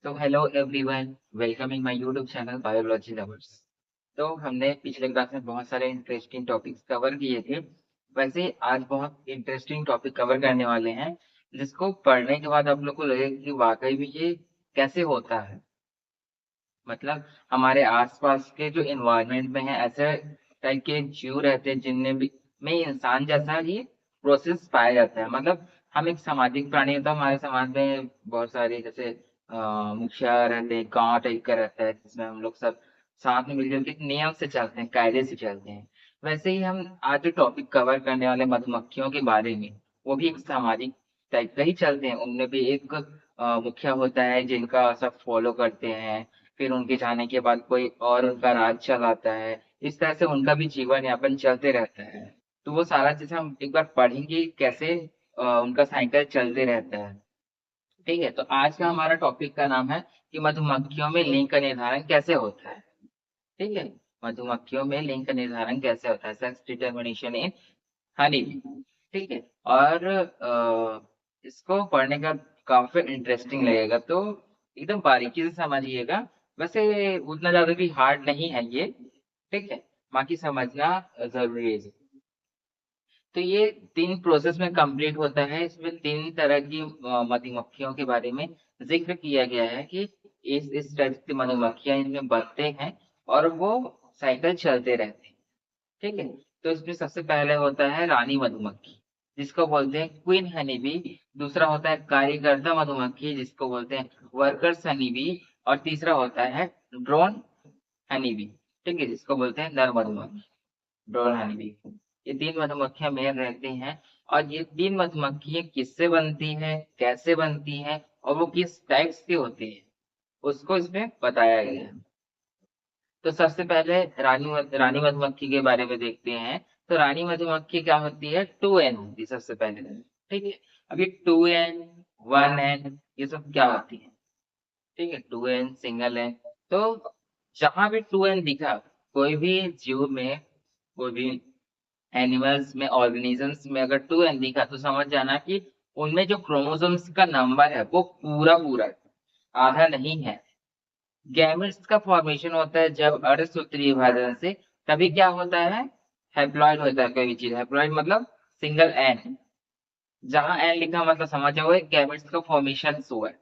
तो hello everyone, welcome in my YouTube channel biology lovers. तो हमने पिछले क्लास में बहुत सारे इंटरेस्टिंग टॉपिक्स कवर किए थे। वैसे ही आज बहुत इंटरेस्टिंग टॉपिक कवर करने वाले हैं, जिसको पढ़ने के बाद आप लोग को लगेगा कि वाकई में ये कैसे होता है। मतलब हमारे आसपास के जो एनवायरनमेंट में है, ऐसे टाइप के जीव रहते हैं जिनमें भी में इंसान जैसा ही प्रोसेस पाया जाता है। मतलब हम एक सामाजिक प्राणी है, तो हमारे समाज में बहुत सारे जैसे मुखिया रहते हैं, गांव टाइप का रहता है जिसमें हम लोग सब साथ में मिलजुल के नियम से चलते हैं, कायदे से चलते हैं। वैसे ही हम आज जो टॉपिक कवर करने वाले मधुमक्खियों के बारे में, वो भी एक सामाजिक टाइप का ही चलते हैं। उनमें भी एक मुखिया होता है जिनका सब फॉलो करते हैं, फिर उनके जाने के बाद कोई और उनका राज चलाता है। इस तरह से उनका भी जीवन यापन चलते रहता है। तो वो सारा चीज़ हम एक बार पढ़ेंगे कैसे उनका साइकिल चलते रहता है। ठीक है, तो आज का हमारा टॉपिक का नाम है कि मधुमक्खियों में लिंग का निर्धारण कैसे होता है। ठीक है, मधुमक्खियों में लिंग का निर्धारण कैसे होता है, sex determination in honey bee. ठीक है, और इसको पढ़ने का काफी इंटरेस्टिंग लगेगा, तो एकदम बारीकी से समझिएगा। वैसे उतना ज्यादा भी हार्ड नहीं है ये। ठीक है, बाकी समझना जरूरी है। तो ये 3 प्रोसेस में कंप्लीट होता है। इसमें 3 तरह की मधुमक्खियों के बारे में जिक्र किया गया है कि इस टाइप की मधुमक्खियां इनमें बनते हैं और वो साइकिल चलते रहते हैं। ठीक है, तो इसमें सबसे पहले होता है रानी मधुमक्खी, जिसको बोलते हैं क्वीन हनी बी। दूसरा होता है कार्यकर्ता मधुमक्खी, जिसको बोलते हैं वर्कर्स हनी बी। और तीसरा होता है ड्रोन हनी बी। ठीक है, जिसको बोलते हैं नर मधुमक्खी, ड्रोन हनी बी। ये 3 मधुमक्खियां मेल रहती हैं। और ये 3 मधुमक्खियां किससे बनती हैं, कैसे बनती हैं, और वो किस टाइप्स की होती है, उसको इसमें बताया गया है। तो सबसे पहले रानी मधुमक्खी के बारे में देखते हैं। तो रानी मधुमक्खी क्या होती है, 2n होती है सबसे पहले। ठीक है, अब ये 2n 1n ये सब क्या होती है। ठीक है, 2n सिंगल है। तो जहां भी 2n दिखा, कोई भी जीव में, कोई भी एनिमल्स में, ऑर्गेनिजम्स में अगर 2n दिखा, तो समझ जाना कि उनमें जो क्रोमोसोम्स का नंबर है वो पूरा पूरा है, आधा नहीं है। गैमेट्स का फॉर्मेशन होता है जब अर्धसूत्रीय विभाजन से। तभी क्या होता है, हैप्लॉइड होता है कोई भी चीज। हैप्लॉइड मतलब सिंगल एन। जहां एन लिखा मतलब समझ जाओगे गैमेट्स का फॉर्मेशन हुआ है।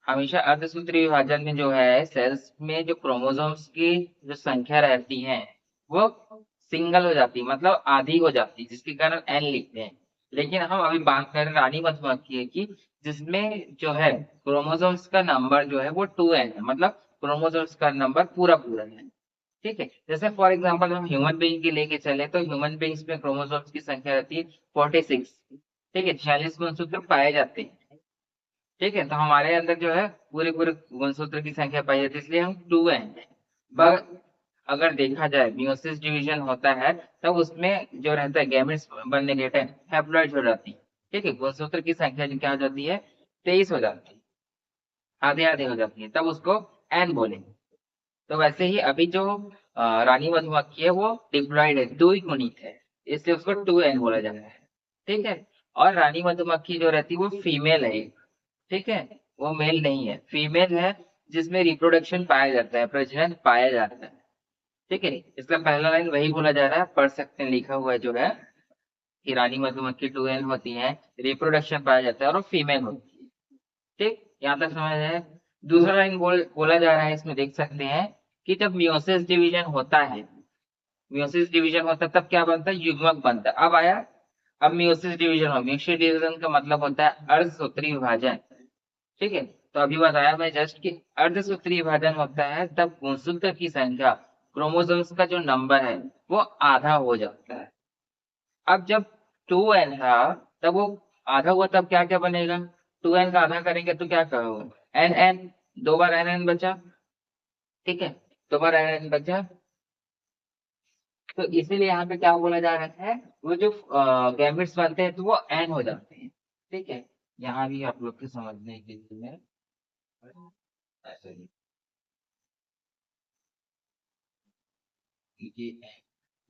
हमेशा अर्धसूत्रीय विभाजन में जो है, सेल्स में जो क्रोमोसोम्स की जो संख्या रहती है, वो सिंगल हो जाती है, मतलब आधी हो जाती है, जिसके कारण एन लिखते हैं। लेकिन हम अभी बात कर रहे हैं रानी मधुमक्खी की, जिसमें जो है क्रोमोसोम्स का नंबर जो है वो 2n है, मतलब क्रोमोसोम्स का नंबर पूरा पूरा है। ठीक है, जैसे फॉर एग्जांपल हम ह्यूमन बीइंग की लेके चले, तो ह्यूमन बीइंग्स में क्रोमोसोम्स की संख्या रहती है 46। ठीक है, 46 गुणसूत्र पाए जाते हैं। ठीक है, तो हमारे अंदर जो है पूरे पूरे गुणसूत्र की संख्या पाई जाती है, इसलिए हम 2n। पर अगर देखा जाए मियोसिस डिवीजन होता है, तब उसमें जो रहता है गैमेट्स बनने के टाइम हैप्लॉइड्स हो जाती है। ठीक है, गुणसूत्र की संख्या जो क्या हो जाती है, 23 हो जाती है, आधे आधे हो जाती है, तब उसको एन बोलेंगे। तो वैसे ही अभी जो रानी मधुमक्खी है वो डिप्लॉयड है, द्विगुणित है, इसलिए उसको 2n बोला जाता है। ठीक है, और रानी मधुमक्खी जो रहती है वो फीमेल है। ठीक है, वो मेल नहीं है, फीमेल है, जिसमें रिप्रोडक्शन पाया जाता है, प्रजनन पाया जाता है। ठीक है, इसका पहला लाइन वही बोला जा रहा है, पढ़ सकते हैं, लिखा हुआ है जो है कि रानी मधुमक्खी 2n होती है, रिप्रोडक्शन पाया जाता है और वो फीमेल होती है। ठीक, यहाँ तक समझ है। दूसरा लाइन बोला जा रहा है, इसमें देख सकते हैं कि जब मियोसिस डिवीजन होता है, मियोसिस डिवीजन होता है तब क्या बनता है, युग्मक बनता है। अब आया, अब मियोसिस डिवीजन हो, मियोसिस डिवीजन का मतलब होता है अर्धसूत्रीय विभाजन। ठीक है, तो अभी बताया मैं जस्ट कि अर्धसूत्रीय विभाजन होता है तब गुणसूत्र की संख्या, क्रोमोसोम्स का जो नंबर है, वो आधा हो जाता है। अब जब 2n था, तब वो आधा हुआ, तब क्या क्या बनेगा, 2n का आधा करेंगे तो क्या कहोगे, एन एन, दो बार एन एन बचा। ठीक है, दो बार एन एन बचा। तो इसीलिए यहाँ पे क्या बोला जा रहा है, वो जो गैमेट्स बनते हैं तो वो एन हो जाते हैं। ठीक है, यहाँ भी आप लोग के समझने के लिए ऐसे ही,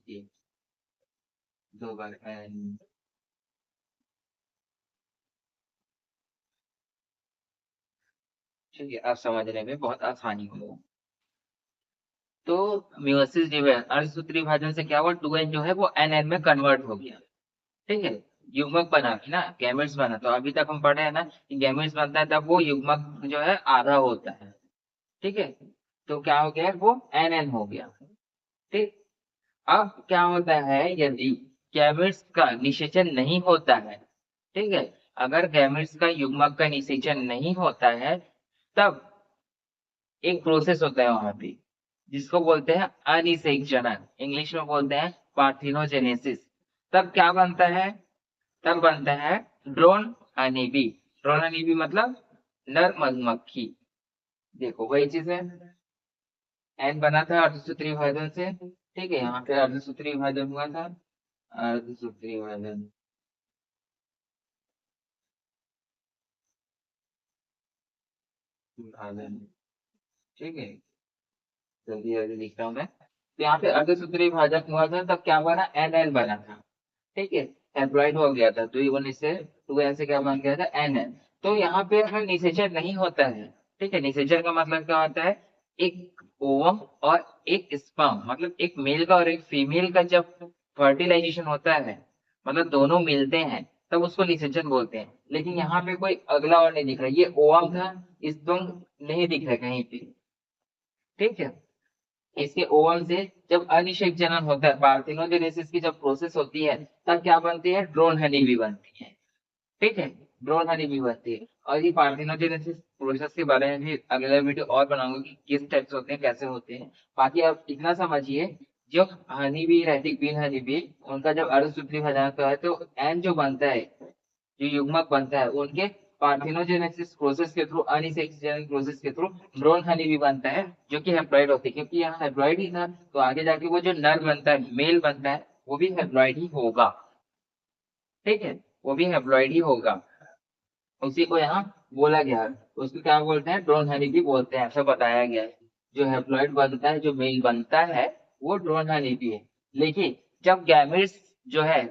ये दो बार एन, ठीक है, अब समझने में बहुत आसानी हो। तो म्यूसिस डिवीजन अर्धसूत्री विभाजन से क्या हुआ, 2n जो है वो nn में कन्वर्ट हो गया। ठीक है, युग्मक बना ना, गैमेट्स बना। तो अभी तक हम पढ़े हैं ना कि गैमेट्स बनता है तब वो युग्मक जो है आधा होता है। ठीक है, तो क्या हो गया, वो nn हो गया। ठीक, अब क्या होता है, यदि गैमेट्स का निषेचन नहीं होता है, ठीक है, अगर गैमेट्स का युग्मक का निषेचन नहीं होता है, तब एक प्रोसेस होता है वहां पे जिसको बोलते हैं अनिषेचन, इंग्लिश में बोलते हैं पार्थिनोजेनेसिस। तब क्या बनता है, तब बनता है ड्रोन हनीबी। ड्रोन हनीबी मतलब नर मधुमक्खी। देखो वही चीज है, एन बना था अर्धसूत्री विभाजन से। ठीक है, यहाँ पे अर्धसूत्री विभाजन हुआ था, अर्धसूत्री विभाजन। विभाजन, ठीक है, जल्दी जल्दी लिखता हूँ मैं। तो यहाँ पे अर्धसूत्री विभाजन हुआ था तब क्या बना, एन एन बना था। ठीक है, एम्प्लॉयड हो गया था, 2 से 2n से क्या बन गया था, nn। तो यहाँ पे अगर निषेचन नहीं होता है, ठीक है, निषेचन का मतलब क्या होता है, एक ओवम और एक स्पर्म, मतलब एक मेल का और एक फीमेल का जब फर्टिलाइजेशन होता है, मतलब दोनों मिलते हैं, तब उसको निषेचन बोलते हैं। लेकिन यहाँ पे कोई अगला और नहीं दिख रहा, ये ओवम था, स्पर्म नहीं दिख रहा कहीं पे। ठीक है, इसके ओवम से जब अनिषेक जनन होता है, पार्थिनोजेनेसिस की जब प्रोसेस होती है, तब क्या बनती है, ड्रोन हनी भी बनती है। ठीक है, ड्रोन हनी भी बनती है। और ये पार्थिनोजेनेसिस प्रोसेस के बारे में भी अगला वीडियो और बनाऊंगा कि किस टाइप से होते हैं, कैसे होते हैं। बाकी आप इतना समझिए, जो हनी भी रहती, क्वीन हनी भी, उनका जब अर्धसूत्री भजाना होता है तो एन जो बनता है, जो युग्मक बनता है, उनके पार्थिनोजेनेसिस प्रोसेस के थ्रू, अनिषेक प्रोसेस के थ्रू ड्रोन हनी भी बनता है, जो कि हेप्लॉइड होती है। क्योंकि यहाँ हेप्लॉइड ही था, तो आगे जाके वो जो नर बनता है, मेल बनता है, वो भी हेप्लॉइड ही होगा। ठीक है, वो भी हेप्लॉइड ही होगा। उसी को यहाँ बोला गया है। उसको क्या बोलते हैं, ड्रोन हनी भी बोलते हैं, ऐसा बताया गया है। जो हेप्लॉइड बनता है, जो मेल बनता है, वो ड्रोन हनी भी है। लेकिन जब गैमेट्स जो है,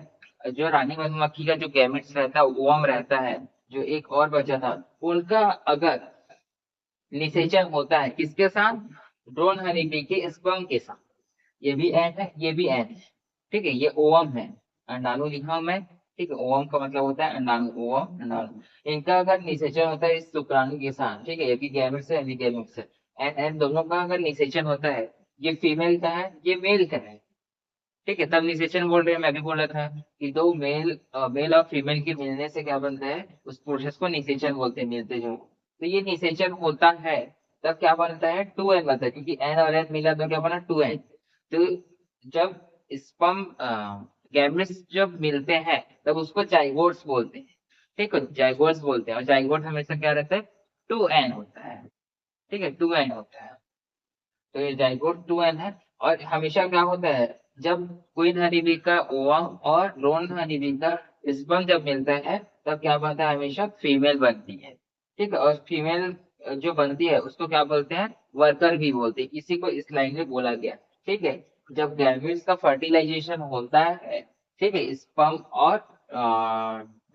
जो रानी मधुमक्खी का जो गैमेट्स रहता है, ओवम रहता है, जो एक और बचा था, उनका अगर निषेचन होता है किसके साथ, ड्रोन हनी बी के स्पर्म के साथ, ये भी एन है, ये भी एन है। ठीक है, ये ओवम है, अंडाणु लिखा हूं मैं। ठीक है, ओवम का मतलब होता है अंडाणु, ओवम अंडाणु। इनका अगर निषेचन होता है इस शुक्राणु के साथ, ठीक है, ये भी गैमेट्स है, ये भी गैमेट्स है, एन एन दोनों का अगर निषेचन होता है, ये फीमेल का है, ये मेल का है। ठीक है, तब निषेचन बोल रहे हैं, मैं भी बोला था कि दो मेल और फीमेल के मिलने से क्या बनता है, उस प्रोसेस को निषेचन बोलते हैं, मिलते जो। तो ये निषेचन होता है, तब क्या बनता है, 2n बनता है, क्योंकि n और n मिला तो क्या बना, 2n। तो जब स्पर्म गैमेट्स जब मिलते हैं, तब उसको जाइगोट्स बोलते हैं। ठीक है, जाइगोट्स बोलते हैं, और जाइगोट हमेशा क्या रहता है, 2n होता है। ठीक है, 2n होता है। तो ये जाइगोट 2n है। और हमेशा क्या होता है, जब क्वीन हनीबी का ओवम और ड्रोन हनीबी का स्पर्म जब मिलता है, तब क्या बनता है, हमेशा फीमेल बनती है। ठीक है, और फीमेल जो बनती है उसको क्या बोलते हैं, वर्कर भी बोलते हैं। इसी को इस लाइन में बोला गया। ठीक है, जब गैमेट्स का फर्टिलाइजेशन होता है, ठीक है, स्पर्म और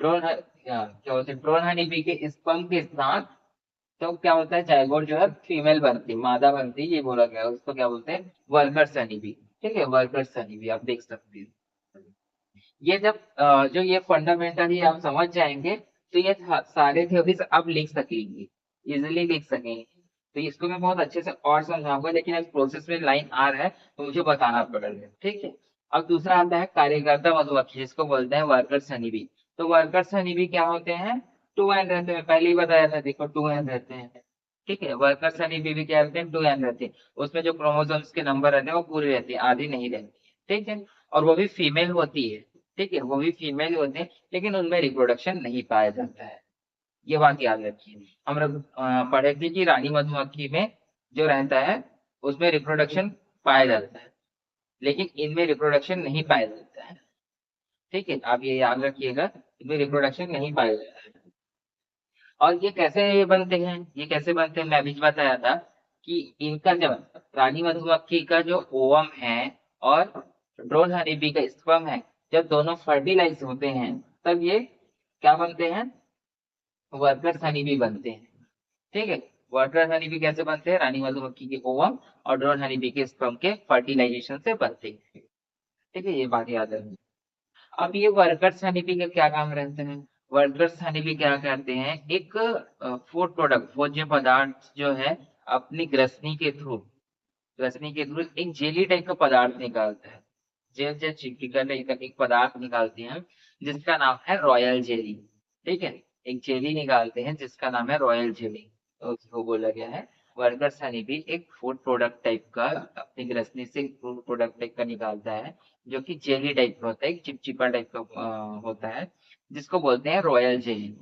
ड्रोन क्या बोलते हैं, ड्रोन हनीबी के स्पर्म के साथ, तो क्या होता है, जायगोट जो है फीमेल बनती, मादा बनती, ये बोला गया है। उसको क्या बोलते हैं, वर्कर सनी भी। ठीक है, वर्कर सनी भी आप देख सकते हैं। ये जब जो ये फंडामेंटल ही आप समझ जाएंगे, तो ये सारे थ्योरीज आप लिख सकेंगे, इजिली लिख सकेंगे। तो इसको मैं बहुत अच्छे से और समझाऊंगा, लेकिन अब प्रोसेस में लाइन आ रहा है तो मुझे बताना पड़ेगा। ठीक है, अब दूसरा आता है कार्यकर्ता मधुमक्खी, जिसको बोलते हैं वर्कर सनी भी। तो वर्कर सनी भी क्या होते हैं, 2n रहते हैं, पहले ही बताया था, देखो 2n रहते हैं। ठीक है, वर्कर सनी भी क्या रहते हैं, 2n रहते हैं। उसमें जो क्रोमोसोम्स के नंबर रहते हैं वो पूरे रहते हैं, आधी नहीं रहती। ठीक है, और वो भी फीमेल होती है। ठीक है, वो भी फीमेल होते हैं, लेकिन उनमें रिप्रोडक्शन नहीं पाया जाता है। ये बात याद रखिए। हम लोग पढ़े थे कि रानी मधुमक्खी में जो रहता है, उसमें रिप्रोडक्शन पाया जाता है, लेकिन इनमें रिप्रोडक्शन नहीं पाया जाता है। ठीक है, आप ये याद रखिएगा, इनमें रिप्रोडक्शन नहीं पाया जाता है। और ये कैसे बनते हैं, ये कैसे बनते हैं, मैं अभी बताया था कि इनका जब रानी मधुमक्खी का जो ओवम है और ड्रोन हनीबी का स्पर्म है, जब दोनों फर्टिलाइज होते हैं, तब ये क्या बनते हैं, वर्कर्स हनी भी बनते हैं। ठीक है, वर्कर हनी भी कैसे बनते हैं? रानी मधुमक्खी के ओवम और ड्रोन हनी बी के स्पर्म के फर्टिलाइजेशन से बनते हैं। ठीक है, ये बात याद रखनी। अब ये वर्कर्स हनी बी के क्या काम रहते हैं? वर्कर्स हनी बी क्या करते हैं, एक फूड प्रोडक्ट, भोज्य पदार्थ जो है, अपनी ग्रसनी के थ्रू एक जेली टाइप का पदार्थ निकालता है। जेल जेल चिपकी कर एक पदार्थ निकालते हैं जिसका नाम है रॉयल जेली। ठीक है, एक जेली निकालते हैं जिसका नाम है रॉयल जेली, तो उसको बोला गया है वर्कर्स हनी भी एक फूड प्रोडक्ट टाइप का, अपनी ग्रसनी से फूड प्रोडक्ट टाइप का निकालता है, जो कि जेली टाइप का होता है, एक चिपचिपा टाइप का होता है, जिसको बोलते हैं रॉयल जेली।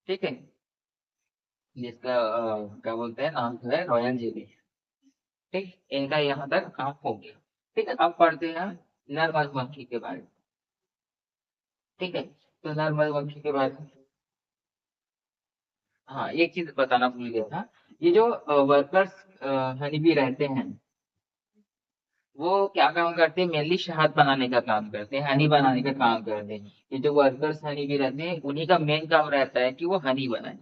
ठीक है, जिसका क्या बोलते हैं, नाम जो है रॉयल जेली। ठीक, इनका यहाँ तक काम हो गया। ठीक है, अब पढ़ते हैं नर मधुमक्खी के बारे में। ठीक है, तो नर मधुमक्खी के बारे में, हाँ एक चीज बताना भूल गया था। ये जो वर्कर्स हनी बी रहते हैं, वो क्या काम करते हैं? मेनली शहद बनाने का काम करते हैं, हनी बनाने का काम करते हैं। ये जो वर्कर्स हनी बी रहते हैं, उन्हीं का मेन काम रहता है कि वो हनी बनाए।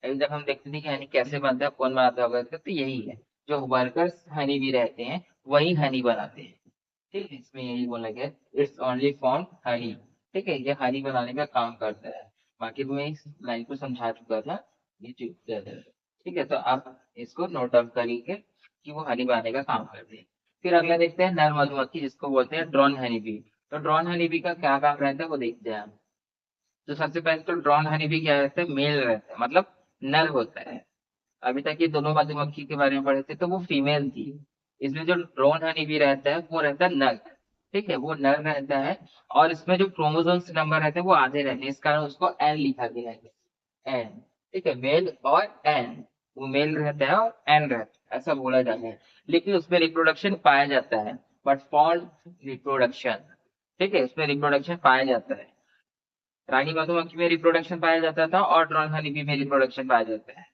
अभी जब हम देखते थे कि हनी कैसे बनता है, कौन बनाता होगा, तो यही है, जो वर्कर्स हनी बी रहते हैं वही हनी बनाते हैं। ठीक है, इसमें यही बोला गया, इट्स ओनली फॉर्म हनी। ठीक है, ये हनी बनाने का काम करता है। बाकी तो मैं इस लाइन को समझा चुका था, ये चुप है। ठीक है, तो आप इसको नोट डाउन करिए कि वो हनी बनाने का काम करते हैं। फिर अगला देखते हैं नर मधुमक्खी, जिसको बोलते हैं ड्रोन हनी बी। तो ड्रोन हनी बी का क्या काम रहता है वो देखते हैं हम। तो सबसे पहले तो ड्रोन हनी बी क्या रहता है? मेल रहता है, मतलब नर होता है। अभी तक ये दोनों मधुमक्खी के बारे में पढ़े थे तो वो फीमेल थी। इसमें जो ड्रोन हनी भी रहता है वो रहता है नर। ठीक है, वो नर रहता है, और इसमें जो क्रोमोसोम्स नंबर रहते हैं वो आधे रहते हैं, इस कारण उसको एन लिखा गया है, एन। ठीक है, मेल और एन, वो मेल रहता है और एन रहता है, ऐसा बोला जाता है। लेकिन उसमें रिप्रोडक्शन पाया जाता है, बट फॉर रिप्रोडक्शन। ठीक है, उसमें रिप्रोडक्शन पाया जाता है। रानी मधुमक्खी में रिप्रोडक्शन पाया जाता था और ड्रोन हनी बी में रिप्रोडक्शन पाया जाता है।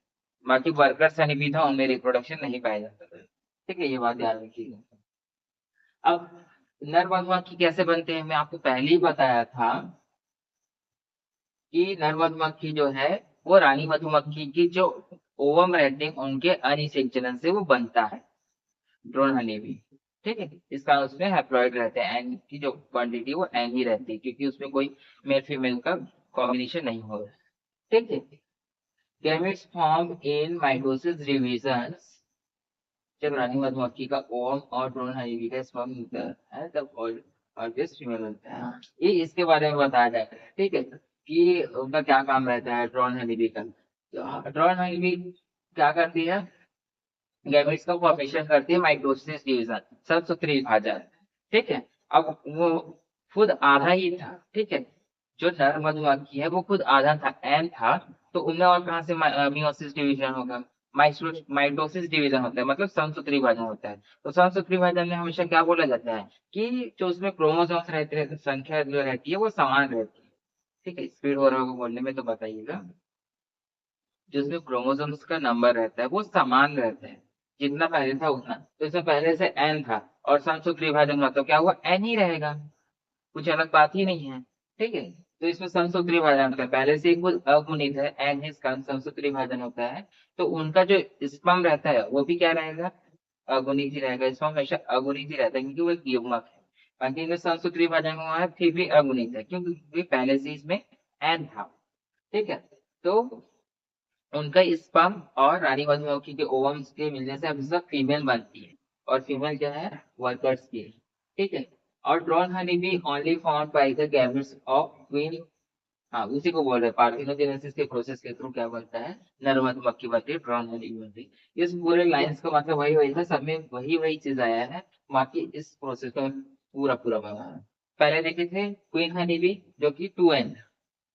बाकी वर्कर्स हनी बी था, उनमें रिप्रोडक्शन नहीं पाया जाता था। ठीक है, ये बात ध्यान रखिएगा। अब नर मधुमक्खी कैसे बनते हैं, मैं आपको पहले ही बताया था कि नर मधुमक्खी जो है वो रानी मधुमक्खी की जो ओवम रहते हैं उनके अनिषेचन से वो बनता है, ड्रोन हनी बी। ठीक है, इसका उसमें हैप्लॉइड रहते हैं, एन की जो क्वांटिटी वो एन ही रहती है, क्योंकि उसमें कोई मेल फीमेल का कॉम्बिनेशन नहीं हो रहा है। ठीक है, gametes formed in mitosis divisions, जब रानी मधुमक्खी का ओवम और ड्रोन हनी का स्पर्म मिलता है तब ऑर्गेस्ट फीमेल होता है। ये इसके बारे में बताया जाता है। ठीक है, कि उनका क्या काम रहता है ड्रोन हनी का। तो ड्रोन हनी क्या करती है? गैमेट्स का फॉर्मेशन करती है माइटोसिस डिवीजन, सतसूत्री विभाजन। ठीक है, अब वो खुद आधा ही था। ठीक है, जो नर मधुमक्खी है वो खुद आधा था, एन था, तो उनमें और कहाँ से मियोसिस डिवीजन होगा? माइटोसिस डिवीजन होता है, मतलब समसूत्री विभाजन होता है। तो समसूत्री विभाजन में हमेशा क्या बोला जाता है कि जो उसमें क्रोमोसोम्स रहते हैं, संख्या जो रहती है वो समान रहती है। ठीक है, स्पीड हो रहा होगा बोलने में तो बताइएगा। जो उसमें क्रोमोसोम्स का नंबर रहता है वो समान रहता है, जितना पहले था उतना। तो इसमें पहले से एन था और समसूत्र विभाजन हुआ तो क्या हुआ? एन ही रहेगा, कुछ अलग बात ही नहीं है। ठीक है, तो इसमें समसूत्र विभाजन होता है, पहले से ही कुछ अगुणित है, एन है, इसका समसूत्र विभाजन होता है। तो उनका जो स्पर्म रहता है वो भी क्या रहेगा? अगुणित ही रहेगा। स्पर्म हमेशा अगुणित ही रहता है क्योंकि वो एक युग्मक है। बाकी इनमें समसूत्र विभाजन हुआ है फिर भी अगुणित है, क्योंकि पहले से इसमें एन था। ठीक है, तो उनका स्पर्म और रानी मधुमक्खी के ओवम्स के मिलने से हमेशा फीमेल बनती है, और फीमेल क्या है? वर्कर्स की। ठीक है, और drone honey bee only found by the gametes of queen. हाँ, उसी को बोल रहे हैं, पार्थिनोजेनेसिस के प्रोसेस के थ्रू क्या बनता है? नर मधुमक्खी बनती है, ड्रोन हनी बी बनती है। इस पूरे लाइंस का मतलब वही वही है, सब में वही वही चीज आया है। बाकी इस प्रोसेस का पूरा पूरा बना है। पहले देखे थे क्वीन हनी बी जो कि 2n,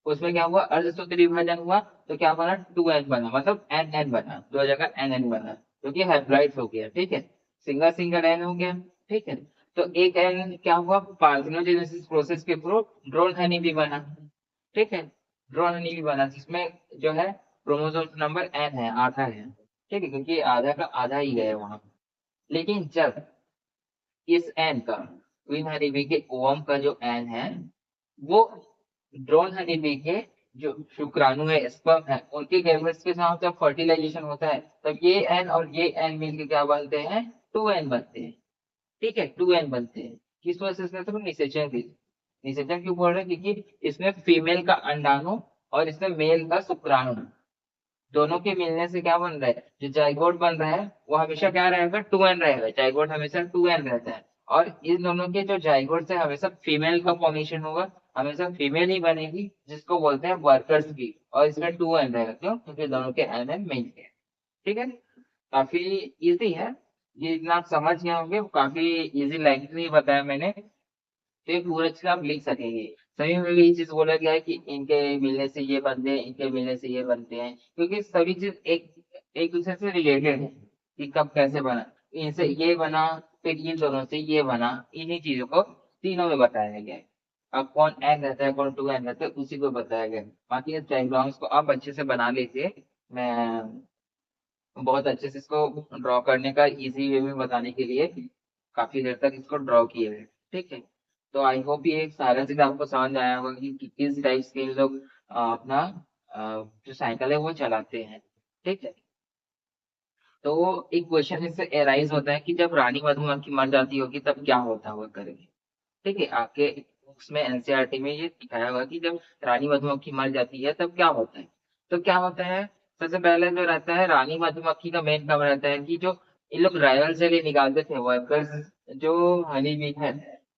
उसमें क्या हुआ? अर्धसूत्री विभाजन हुआ तो क्या बना? 2n बना, मतलब एन एन बना, दो जगह एन एन बना, क्योंकि हाइब्रिड हो गया। ठीक है, सिंगल सिंगल एन हो गया। ठीक है, तो एक एन क्या हुआ? पार्थिनोजेनेसिस प्रोसेस के थ्रू ड्रोन हनी भी बना। ठीक है, ड्रोन हनी भी बना जिसमें जो है क्रोमोसोम नंबर एन है, आधा है। ठीक है, क्योंकि आधा का आधा ही है वहां। लेकिन जब इस एन का, क्वीन हनी बी के ओवम का जो एन है, वो ड्रोन हनी बी के जो शुक्राणु है, स्पर्म है, उनके गैमेट्स के साथ जब फर्टिलाइजेशन होता है तब ये एन और ये एन मिलकर क्या बनते हैं, 2n बनते हैं। ठीक है, 2n बनते हैं। किस वजह से? तो निषेचन की। निषेचन क्यों बोल रहे हैं? क्योंकि इसमें फीमेल का अंडाणु और इसमें मेल का शुक्राणु, दोनों के मिलने से क्या बन रहा है, जो जाइगोट बन रहा है वो हमेशा क्या रहेगा, 2n रहेगा। जाइगोट हमेशा 2n रहता है। और इन दोनों के जो जाइगोट से हमेशा फीमेल का फॉर्मेशन होगा, हमेशा फीमेल ही बनेगी, जिसको बोलते हैं वर्कर्स बी। और इसमें 2n रहेगा, क्यों? क्योंकि दोनों के एन एन मेल के। ठीक है, काफी इजी है। ये इतना आप समझ गए होंगे, काफी इजी लैंग्वेज में बताया मैंने, तो ये पूरा चीज आप लिख सकेंगे। सभी में भी ये चीज बोला गया है कि इनके मिलने से ये बनते हैं, इनके मिलने से ये बनते हैं, क्योंकि सभी चीज एक एक दूसरे से रिलेटेड है कि कब कैसे बना। इनसे ये बना, फिर इन दोनों से ये बना, इन्हीं चीजों को तीनों में बताया गया है। अब कौन एन रहता है, कौन 2n रहता है, उसी को बताया गया है। बाकी इस डायग्राम्स को आप अच्छे से बना लीजिए। मैं बहुत अच्छे से इसको ड्रॉ करने का इजी वे में बताने के लिए काफी देर तक इसको ड्रॉ किए हुए। ठीक है, तो आई होप ये सारा चीज आपको समझ आया होगा कि किस टाइप के इन लोग अपना जो साइकिल है वो चलाते हैं। ठीक है, तो एक क्वेश्चन इससे एराइज होता है कि जब रानी मधुमक्खी मर जाती होगी तब क्या होता होगा करेंगे। ठीक है, आपके बुक्स में एनसीईआरटी में ये दिखाया हुआ कि जब रानी मधुमक्खी मर जाती है तब क्या होता है। तो क्या होता है, सबसे पहले जो रहता है, रानी मधुमक्खी का मेन काम रहता है कि जो इन लोग रॉयल जेली निकालते थे वर्कर्स, जो हनी बी है,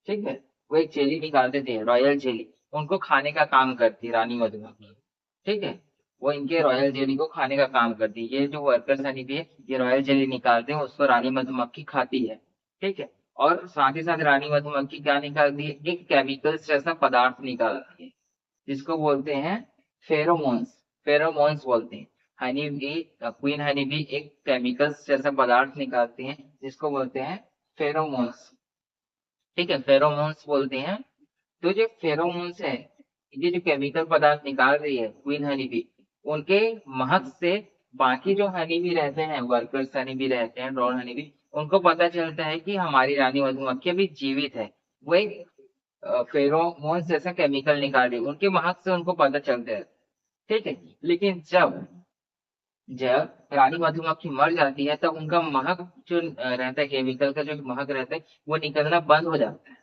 ठीक है, वो एक जेली निकालते थे रॉयल जेली, उनको खाने का काम करती रानी मधुमक्खी। ठीक है, वो इनके रॉयल जेली को खाने का काम करती है। ये जो वर्कर्स हनी बी है, ये रॉयल जेली निकालते हैं, उसको रानी मधुमक्खी खाती है। ठीक है, और साथ ही साथ रानी मधुमक्खी क्या निकालती है, एक केमिकल्स जैसा पदार्थ निकालती है, जिसको बोलते हैं फेरोमोन्स। फेरोमोन्स बोलते हैं। Honey bee, queen honey bee एक केमिकल्स जैसा पदार्थ निकालती हैं, जिसको बोलते हैं फेरोमोन्स। ठीक है, फेरोमोन्स बोलते हैं। तो जो फेरोमोन्स है, ये जो केमिकल पदार्थ निकाल रही है क्वीन हनी बी, उनके महक से बाकी जो हनी बी रहते हैं, वर्कर्स हनी बी रहते हैं, ड्रोन हनी बी, उनको पता चलता है कि हमारी रानी मधुमक्खी अभी जीवित है। वो एक फेरोमोन्स जैसा केमिकल निकाल रही है, उनके महक से उनको पता चलता है। ठीक है, लेकिन जब जब रानी मधुमक्खी मर जाती है तब उनका महक जो रहता है, केमिकल का जो महक रहता है, वो निकलना बंद हो जाता है।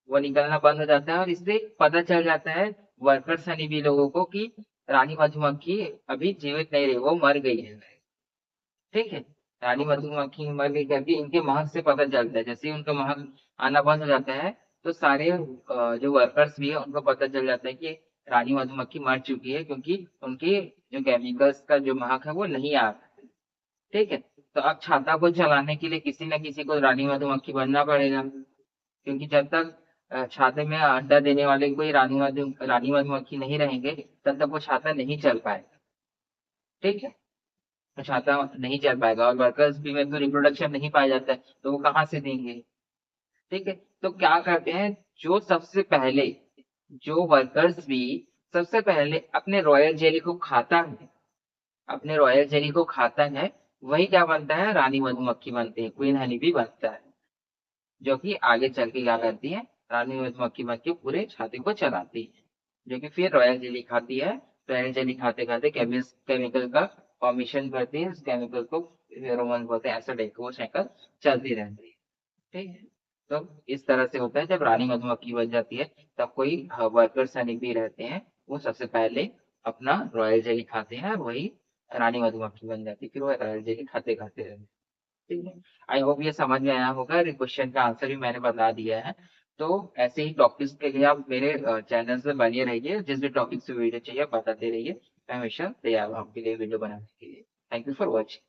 वो निकलना बंद हो जाता है और इससे पता चल जाता है वर्कर्स यानी भी लोगों को कि रानी मधुमक्खी अभी जीवित नहीं रही, वो मर गई है। ठीक है, रानी मधुमक्खी मर गई करके इनके महक से पता चलता है। जैसे ही उनका महक आना बंद हो जाता है, तो सारे जो वर्कर्स भी है उनको पता चल जाता है कि रानी मधुमक्खी मर चुकी है, क्योंकि उनकी जो केमिकल्स का जो महक है वो नहीं आ रहा है। ठीक है, तो अब छाता को चलाने के लिए किसी न किसी को रानी मधुमक्खी बनना पड़ेगा, क्योंकि जब तक छाते में अंडा देने वाले कोई रानी मधुमक्खी नहीं रहेंगे, तब तक वो छाता नहीं चल पाएगा। ठीक है, तो छाता नहीं चल पाएगा, और वर्कर्स भी में तो रिप्रोडक्शन नहीं पाया जाता है, तो वो कहाँ से देंगे। ठीक है, तो क्या करते हैं, जो सबसे पहले, जो वर्कर्स भी सबसे पहले अपने रॉयल जेली को खाता है, अपने रॉयल जेली को खाता है, वही क्या बनता है, रानी मधुमक्खी बनती है, क्वीन हनी भी बनता है, जो कि आगे चल के क्या करती है, रानी मधुमक्खी बन के पूरे छाते को चलाती है, जो कि फिर रॉयल जेली खाती है। रॉयल जेली खाते खाते केमिकल का फॉर्मेशन करती है, उस केमिकल को फेरोमोन बोलते हैं, ऐसा वो साइकिल चलती रहती है। ठीक है, तो इस तरह से होता है, जब रानी मधुमक्खी बन जाती है तब कोई वर्कर्स सैनिक भी रहते हैं, वो सबसे पहले अपना रॉयल जेली खाते हैं, और वही रानी मधुमक्खी बन जाती है, फिर वो रॉयल जेली खाते खाते रहते हैं। ठीक है, आई होप ये समझ में आया होगा, क्वेश्चन का आंसर भी मैंने बता दिया है। तो ऐसे ही टॉपिक्स के लिए आप मेरे चैनल से बने रहिए, जिस भी टॉपिक से वीडियो चाहिए बताते रहिए। मैं हमेशा तैयार हूँ आपके लिए वीडियो बनाने के लिए। Thank you for watching.